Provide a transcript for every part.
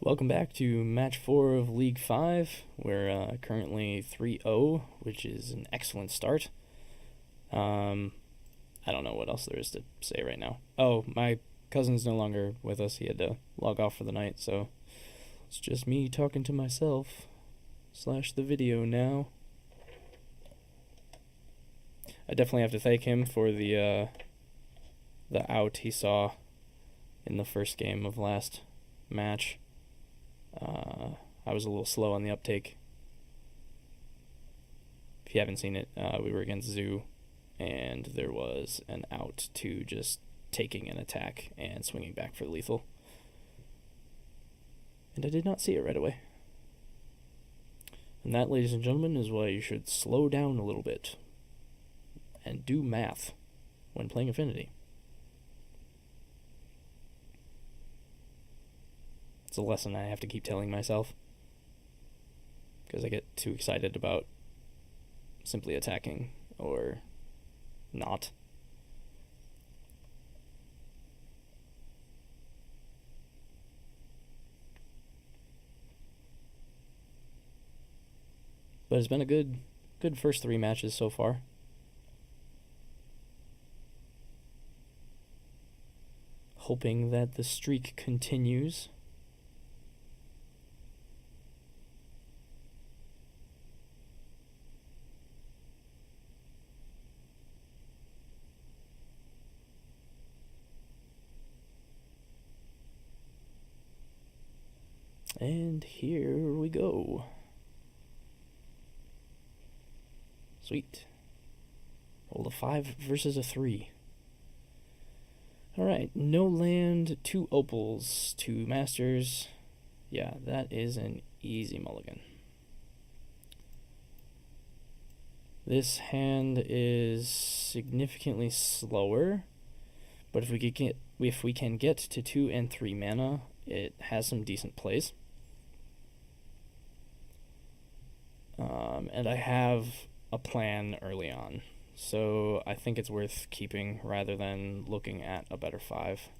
Welcome back to match 4 of League 5. We're currently 3-0, which is an excellent start. I don't know what else there is to say right now. Oh, my cousin's no longer with us. He had to log off for the night, so it's just me talking to myself / the video now. I definitely have to thank him for the out he saw in the first game of last match. I was a little slow on the uptake. If you haven't seen it, we were against Zoo, and there was an out to just taking an attack and swinging back for lethal. And I did not see it right away. And that, ladies and gentlemen, is why you should slow down a little bit and do math when playing Affinity. It's a lesson I have to keep telling myself, because I get too excited about simply attacking or not. But it's been a good first 3 matches so far. Hoping that the streak continues. And here we go. Sweet. Roll a 5 versus a 3. Alright, no land, 2 opals, 2 masters. Yeah, that is an easy mulligan. This hand is significantly slower, but if we can get to 2 and 3 mana, it has some decent plays. And I have a plan early on, so I think it's worth keeping rather than looking at a better 5.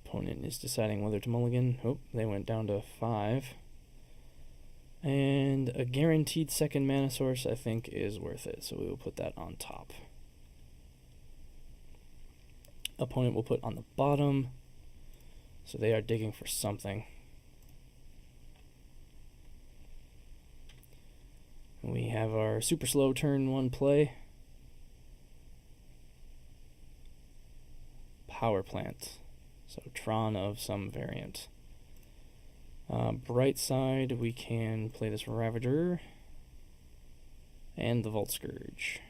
Opponent is deciding whether to mulligan. Oh, they went down to 5. And a guaranteed second mana source I think is worth it, so we will put that on top. Opponent will put on the bottom, so they are digging for something. We have our super slow turn 1 play. Power plant. So Tron of some variant. Bright side, we can play this Ravager and the Vault Scourge.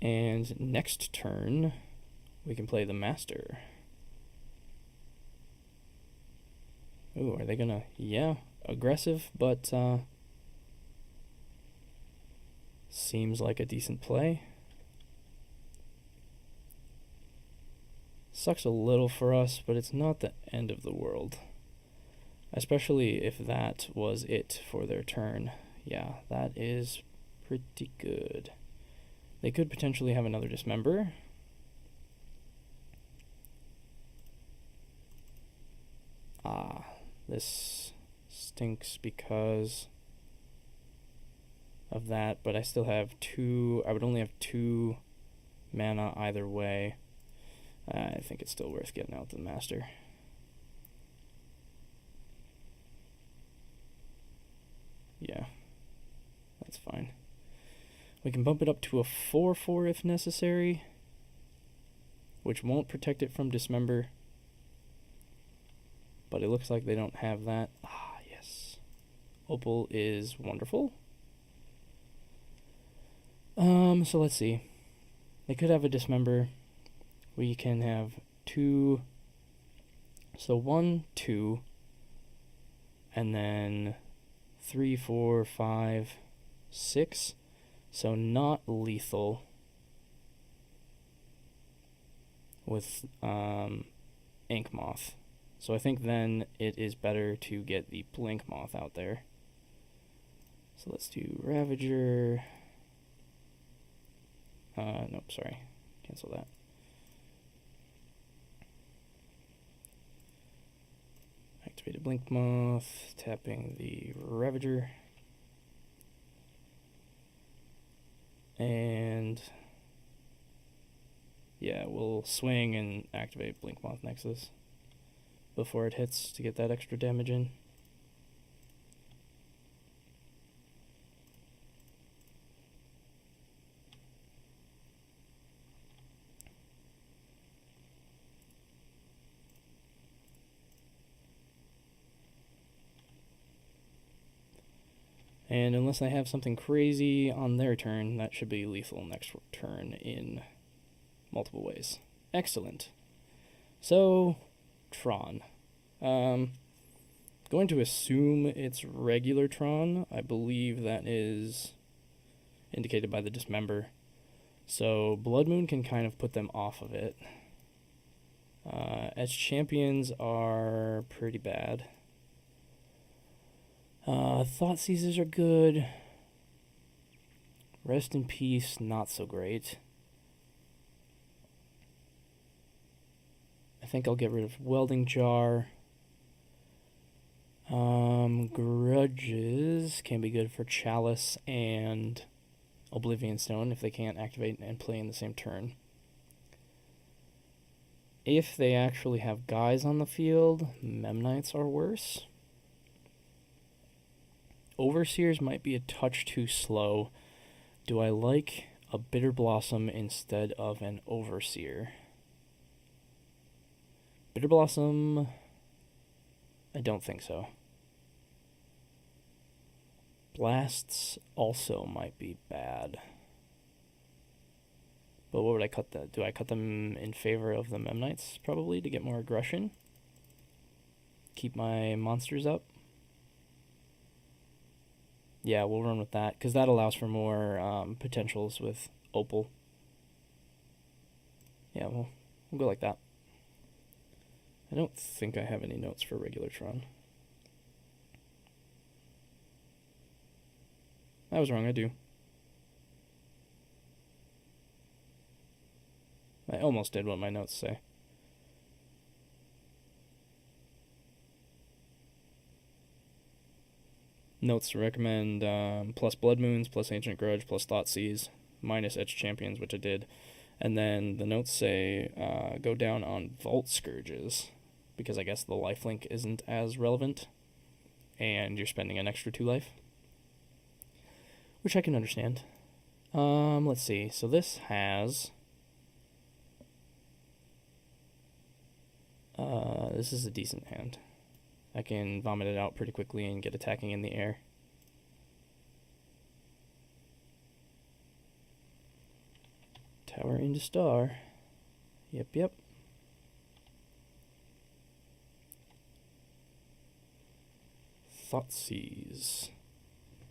And next turn, we can play the Master. Ooh, are they gonna... Yeah, aggressive, but seems like a decent play. Sucks a little for us, but it's not the end of the world. Especially if that was it for their turn. Yeah, that is pretty good. They could potentially have another Dismember. This stinks because of that, but I still have 2. I would only have 2 mana either way. I think it's still worth getting out the Master. Yeah, that's fine. We can bump it up to a 4/4 if necessary, which won't protect it from Dismember. But it looks like they don't have that. Ah, yes. Opal is wonderful. So let's see. They could have a Dismember. We can have 2. So 1, 2. And then 3, 4, 5, 6. So not lethal. With Ink Moth. So I think then it is better to get the Blink Moth out there. So let's do Ravager. Nope, sorry. Cancel that. Activated Blink Moth, tapping the Ravager. And yeah, we'll swing and activate Blink Moth Nexus before it hits to get that extra damage in. And unless I have something crazy on their turn, that should be lethal next turn in multiple ways. Excellent. So, Tron. Going to assume it's regular Tron. I believe that is indicated by the Dismember. So, Blood Moon can kind of put them off of it. As champions are pretty bad. Thought Seizes are good. Rest in Peace, not so great. I think I'll get rid of Welding Jar. Grudges can be good for Chalice and Oblivion Stone if they can't activate and play in the same turn. If they actually have guys on the field, Memnites are worse. Overseers might be a touch too slow. Do I like a Bitter Blossom instead of an Overseer? Bitter Blossom, I don't think so. Blasts also might be bad. But what would I cut that? Do I cut them in favor of the Memnites, probably, to get more aggression? Keep my monsters up? Yeah, we'll run with that, because that allows for more potentials with Opal. Yeah, we'll go like that. I don't think I have any notes for regular Tron. I was wrong, I do. I almost did what my notes say. Notes to recommend plus Blood Moons, plus Ancient Grudge, plus Thoughtseize, minus Etched Champions, which I did. And then the notes say go down on Vault Scourges, because I guess the lifelink isn't as relevant, and you're spending an extra 2 life, which I can understand. Let's see. So this has... this is a decent hand. I can vomit it out pretty quickly and get attacking in the air. Tower into Star. Yep. Thoughtseize.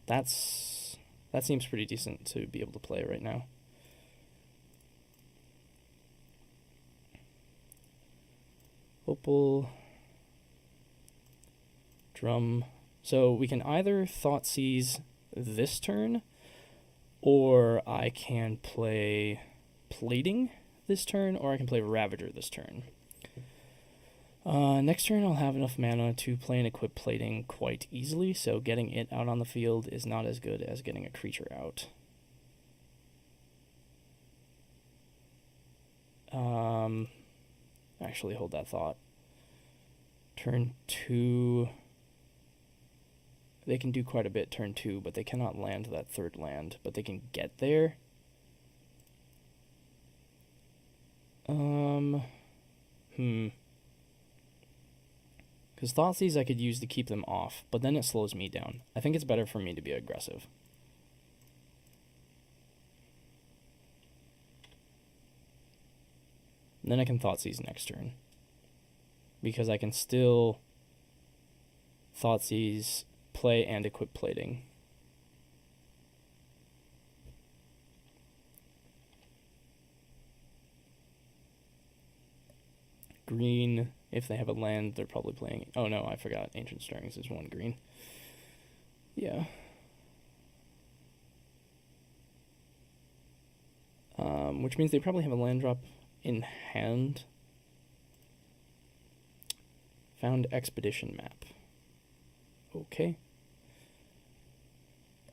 That seems pretty decent to be able to play right now. Opal. Drum. So we can either Thoughtseize this turn, or I can play Plating this turn, or I can play Ravager this turn. Next turn I'll have enough mana to play and equip Plating quite easily, so getting it out on the field is not as good as getting a creature out. Actually, hold that thought. Turn 2... They can do quite a bit turn 2, but they cannot land that third land, but they can get there. Because Thoughtseize I could use to keep them off, but then it slows me down. I think it's better for me to be aggressive. And then I can Thoughtseize next turn, because I can still Thoughtseize, play, and equip Plating. Green, if they have a land, they're probably playing... Oh no, I forgot. Ancient Stirrings is 1 green. Yeah. which means they probably have a land drop in hand. Found expedition map. Okay.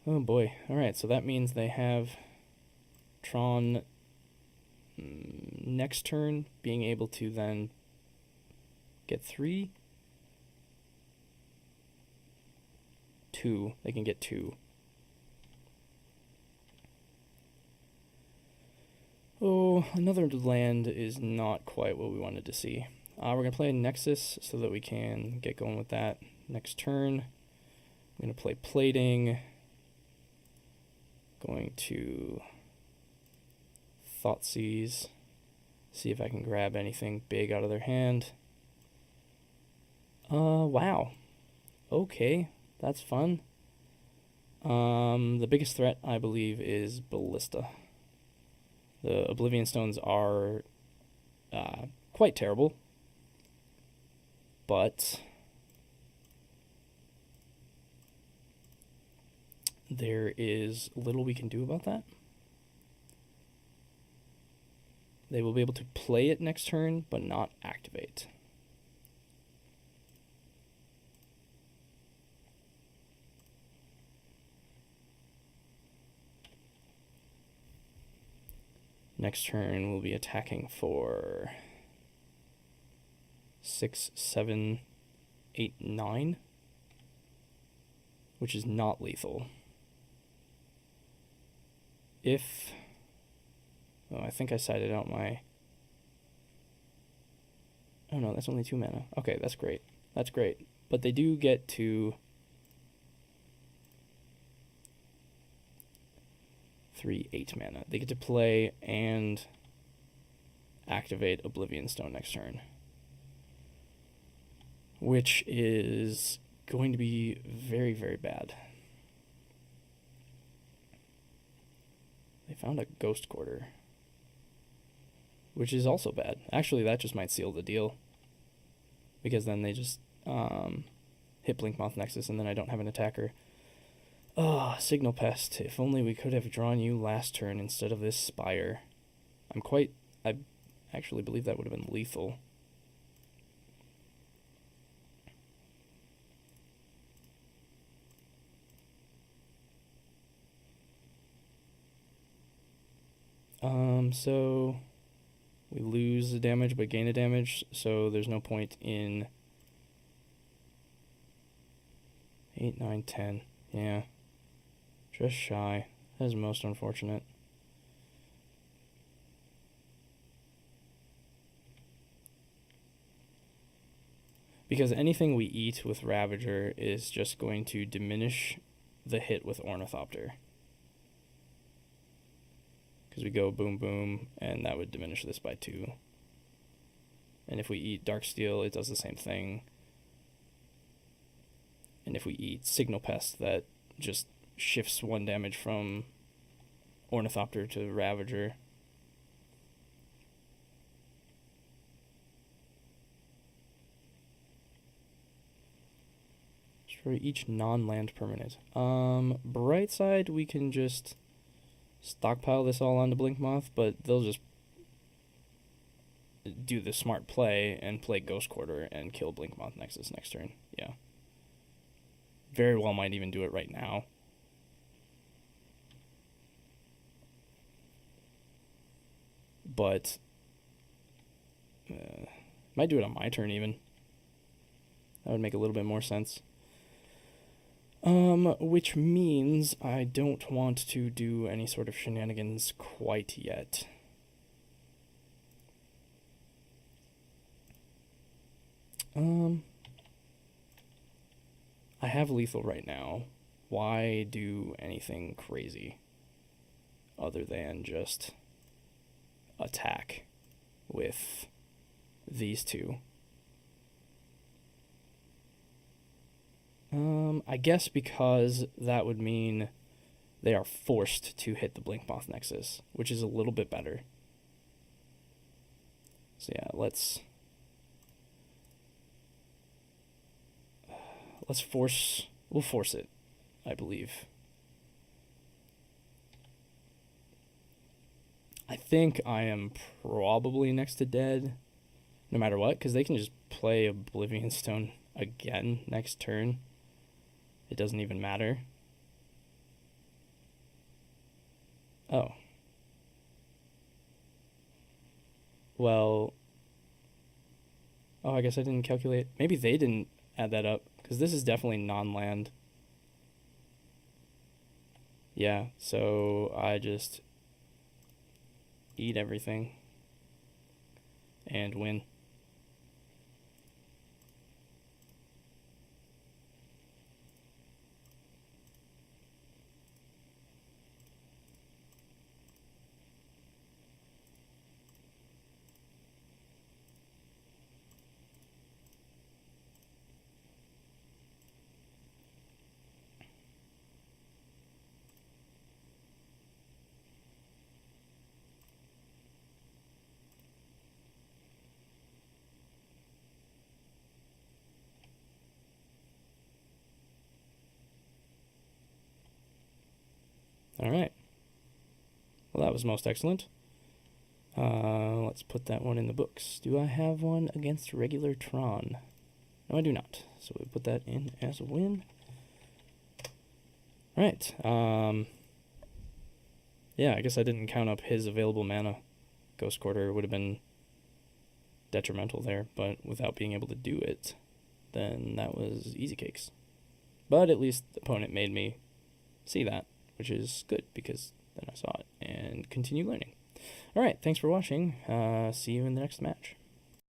Oh boy. Alright, so that means they have Tron next turn being able to then get 3. 2. They can get 2. Oh, another land is not quite what we wanted to see. We're going to play a Nexus so that we can get going with that next turn. I'm going to play Plating. Going to Thoughtseize. See if I can grab anything big out of their hand. Wow. Okay, that's fun. The biggest threat, I believe, is Ballista. The Oblivion Stones are quite terrible, but there is little we can do about that. They will be able to play it next turn, but not activate. Next turn, we'll be attacking for 6, 7, 8, 9, which is not lethal. If... Oh, I think I sided out my... Oh no, that's only 2 mana. Okay, that's great. That's great. But they do get to 3, 8 mana. They get to play and activate Oblivion Stone next turn, which is going to be very, very bad. They found a Ghost Quarter, which is also bad. Actually, that just might seal the deal, because then they just hit Blinkmoth Nexus, and then I don't have an attacker. Oh, Signal Pest. If only we could have drawn you last turn instead of this Spire. I actually believe that would have been lethal. So we lose the damage but gain a damage, so there's no point in 8, 9, 10. Yeah. Just shy. That is most unfortunate. Because anything we eat with Ravager is just going to diminish the hit with Ornithopter. Because we go boom boom, and that would diminish this by 2. And if we eat Darksteel, it does the same thing. And if we eat Signal Pest, that just shifts 1 damage from Ornithopter to Ravager. For each non-land permanent. Bright side, we can just stockpile this all onto Blinkmoth, but they'll just do the smart play and play Ghost Quarter and kill Blinkmoth Nexus next turn. Yeah. Very well might even do it right now. But might do it on my turn even. That would make a little bit more sense. Which means I don't want to do any sort of shenanigans quite yet. I have lethal right now. Why do anything crazy other than just attack with these two? I guess because that would mean they are forced to hit the Blinkmoth Nexus, which is a little bit better. So yeah, let's we'll force it, I believe. I think I am probably next to dead, no matter what, because they can just play Oblivion Stone again next turn. It doesn't even matter. Oh. Well, oh, I guess I didn't calculate. Maybe they didn't add that up, because this is definitely non-land. Yeah, so I just eat everything and win. All right. Well, that was most excellent. Let's put that one in the books. Do I have one against regular Tron? No, I do not. So we put that in as a win. All right. Yeah, I guess I didn't count up his available mana. Ghost Quarter would have been detrimental there, but without being able to do it, then that was easy cakes. But at least the opponent made me see that, which is good because then I saw it and continue learning. All right, thanks for watching. See you in the next match.